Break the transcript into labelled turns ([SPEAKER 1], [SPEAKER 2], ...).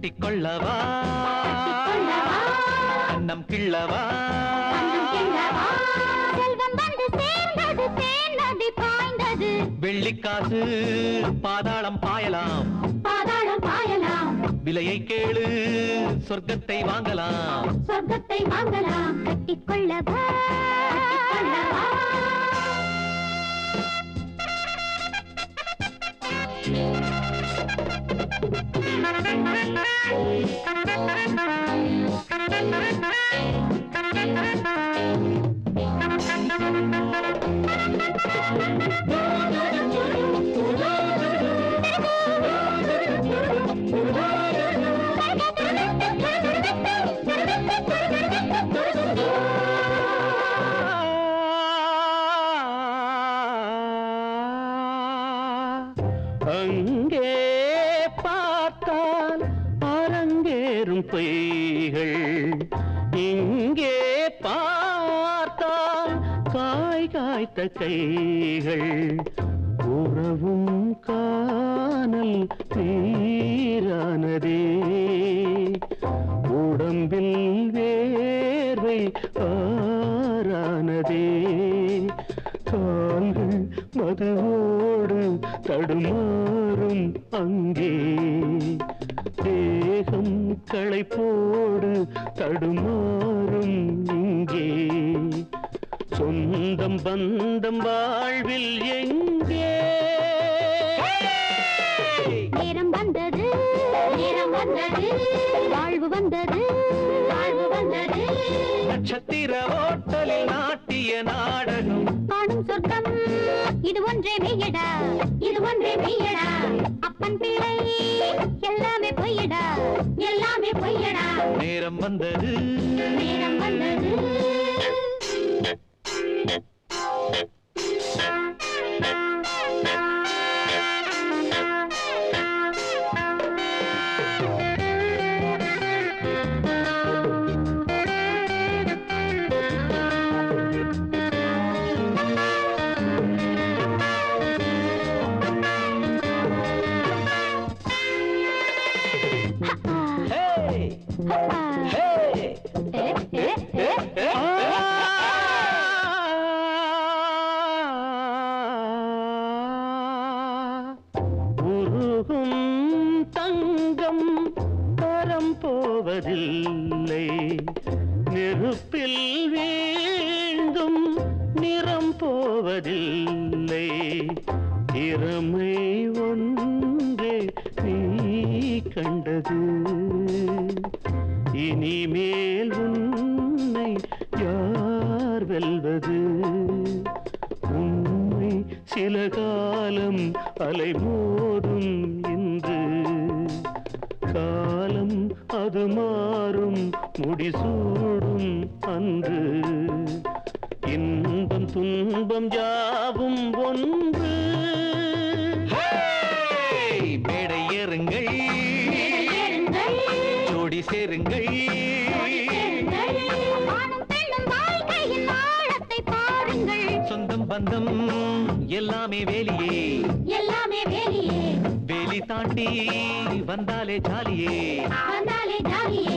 [SPEAKER 1] கட்டிக்கொள்ளவா கண்ணம் கிள்ளவா
[SPEAKER 2] செல்வம் வந்து சேர்ந்தது தேர்ந்தது பாய்ந்தது
[SPEAKER 1] வெள்ளிக்காசு பாதாளம் பாயலாம்
[SPEAKER 2] பாதாளம் பாயலாம்
[SPEAKER 1] விலையை கேளு சொர்க்கத்தை வாங்கலாம்
[SPEAKER 2] சொர்க்கத்தை வாங்கலாம் கட்டிக்கொள்ளவா கட்டிக்கொள்ளவா
[SPEAKER 1] அங்கே பார்த்தால் அரங்கேறும் பொய்கள் இங்கே பார்த்தால் காய் காய்த்த கைகள் உறவும் காணல் நீரானதே உடம்பில் வேர்வை ஆறானதே கால்கள் மதுவோடு தடுமாறும் அங்கே தேகம் களைப்போடு தடுமாறும் இங்கே சொந்தம் பந்தம் வாழ்வில் எங்கே
[SPEAKER 2] நேரம் வந்தது நேரம் வந்தது வாழ்வு வந்தது வாழ்வு வந்தது
[SPEAKER 1] நட்சத்திர ஓட்டலில் நாட்டிய நாடகம்
[SPEAKER 2] காணும் சொர்க்கம் இது ஒன்றே மெய்யடா இது ஒன்றே மெய்யடா அப்பன் பிள்ளை எல்லாமே பொய்யடா எல்லாமே பொய்யடா
[SPEAKER 1] நேரம் வந்தது
[SPEAKER 2] நேரம் வந்தது
[SPEAKER 1] உருகும் தங்கம் தரம் போவதில்லை நெருப்பில் வீழ்ந்தும் நிறம் போவதில்லை திறமை ஒன்றே நீ கண்டது இனிமேல் உன்னை யார் வெல்வது உண்மை சில காலம் அலைமோதும் இன்று காலம் அது மாறும் முடிசூடும் அன்று இன்பம் துன்பம் யாவும் ஒன்று மேடை ஏறுங்கள் ஜோடி சேருங்கள் சொந்தம் பந்தம் எல்லாமே வேலியே
[SPEAKER 2] எல்லாமே வேலியே
[SPEAKER 1] வேலி தாண்டி வந்தாலே ஜாலியே
[SPEAKER 2] வந்தாலே ஜாலியே